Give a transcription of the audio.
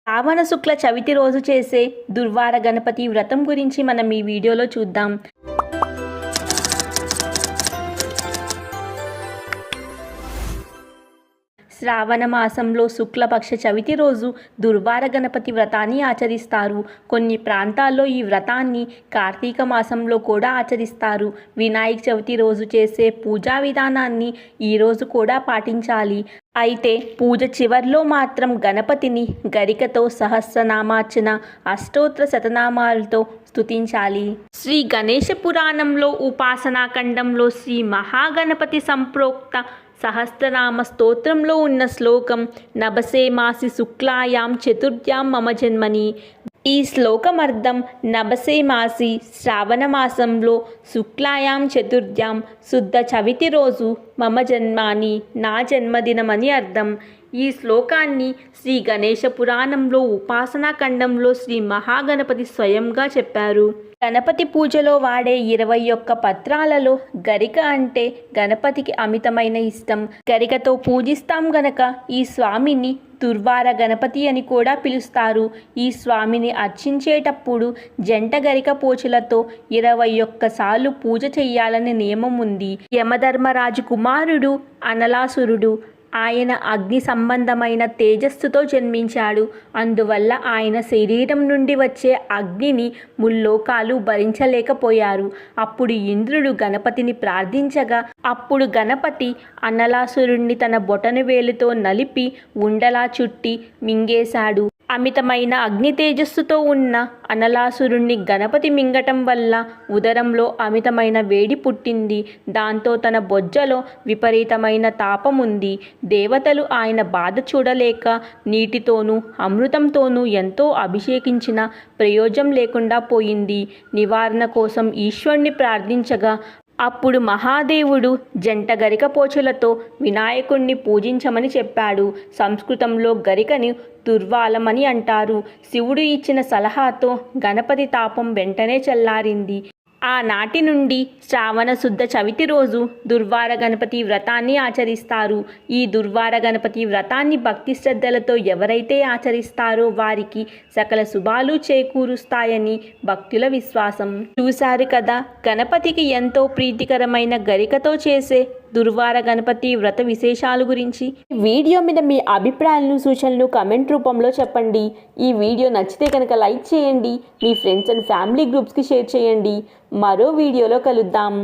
శ్రావణ శుక్ల చవితి రోజు చేసే దుర్వార గణపతి వ్రతం గురించి మనం ఈ వీడియోలో చూద్దాం. శ్రావణ మాసంలో శుక్లపక్ష చవితి రోజు దుర్వార గణపతి వ్రతాన్ని ఆచరిస్తారు. కొన్ని ప్రాంతాల్లో ఈ వ్రతాన్ని కార్తీక మాసంలో కూడా ఆచరిస్తారు. వినాయక చవితి రోజు చేసే పూజా విధానాన్ని ఈరోజు కూడా పాటించాలి. అయితే పూజ చివర్లో మాత్రం గణపతిని గరికతో సహస్రనామార్చన, అష్టోత్తర శతనామాలతో స్తుతించాలి. శ్రీ గణేశ పురాణంలో ఉపాసనాఖండంలో శ్రీ మహాగణపతి సంప్రోక్త సహస్రనామ స్తోత్రంలో ఉన్న శ్లోకం నభసే మాసి శుక్లాయాం చతుర్థ్యాం మమ జన్మని. ఈ శ్లోకమర్థం నభసే మాసి శ్రావణ మాసంలో శుక్లాయాం చతుర్థ్యాం శుద్ధ చవితి రోజు మమ జన్మాని నా జన్మదినమని అర్థం. ఈ శ్లోకాన్ని శ్రీ గణేశ పురాణంలో ఉపాసనాఖండంలో శ్రీ మహాగణపతి స్వయంగా చెప్పారు. గణపతి పూజలో వాడే 21 పత్రాలలో గరిక అంటే గణపతికి అమితమైన ఇష్టం. గరికతో పూజిస్తాం గనక ఈ స్వామిని దుర్వార గణపతి అని కూడా పిలుస్తారు. ఈ స్వామిని అర్చించేటప్పుడు జంట గరిక పోచులతో 21 సార్లు పూజ చెయ్యాలని నియమం ఉంది. యమధర్మరాజు కుమారుడు అనలాసురుడు. ఆయన అగ్ని సంబంధమైన తేజస్సుతో జన్మించాడు. అందువల్ల ఆయన శరీరం నుండి వచ్చే అగ్నిని ముల్లోకాలు భరించలేకపోయారు. అప్పుడు ఇంద్రుడు గణపతిని ప్రార్థించగా అప్పుడు గణపతి అనలాసురుణ్ణి తన బొటన వేలుతో నలిపి ఉండలా చుట్టి మింగేశాడు. అమితమైన అగ్ని తేజస్సుతో ఉన్న అనలాసురుణ్ణి గణపతి మింగటం వల్ల ఉదరంలో అమితమైన వేడి పుట్టింది. దాంతో తన బొజ్జలో విపరీతమైన తాపముంది. దేవతలు ఆయన బాధ చూడలేక నీటితోనూ అమృతంతోనూ ఎంతో అభిషేకించిన ప్రయోజనం లేకుండా పోయింది. నివారణ కోసం ఈశ్వరుణ్ణి ప్రార్థించగా అప్పుడు మహాదేవుడు జంట గరిక పోచులతో వినాయకుణ్ణి పూజించమని చెప్పాడు. సంస్కృతంలో గరికని దుర్వాలమని అంటారు. శివుడు ఇచ్చిన సలహాతో గణపతి తాపం వెంటనే చల్లారింది. ఆనాటి నుండి శ్రావణ శుద్ధ చవితి రోజు దుర్వార గణపతి వ్రతాన్ని ఆచరిస్తారు. ఈ దుర్వార గణపతి వ్రతాన్ని భక్తి శ్రద్ధలతో ఎవరైతే ఆచరిస్తారో వారికి సకల శుభాలు చేకూరుస్తాయని భక్తుల విశ్వాసం. చూశారు కదా గణపతికి ఎంతో ప్రీతికరమైన గరికతో చేసే దుర్వార గణపతి వ్రత విశేషాల గురించి. వీడియో మీద మీ అభిప్రాయాలను సూచనలు కమెంట్ రూపంలో చెప్పండి. ఈ వీడియో నచ్చితే కనుక లైక్ చేయండి. మీ ఫ్రెండ్స్ అండ్ ఫ్యామిలీ గ్రూప్స్కి షేర్ చేయండి. మరో వీడియోలో కలుద్దాం.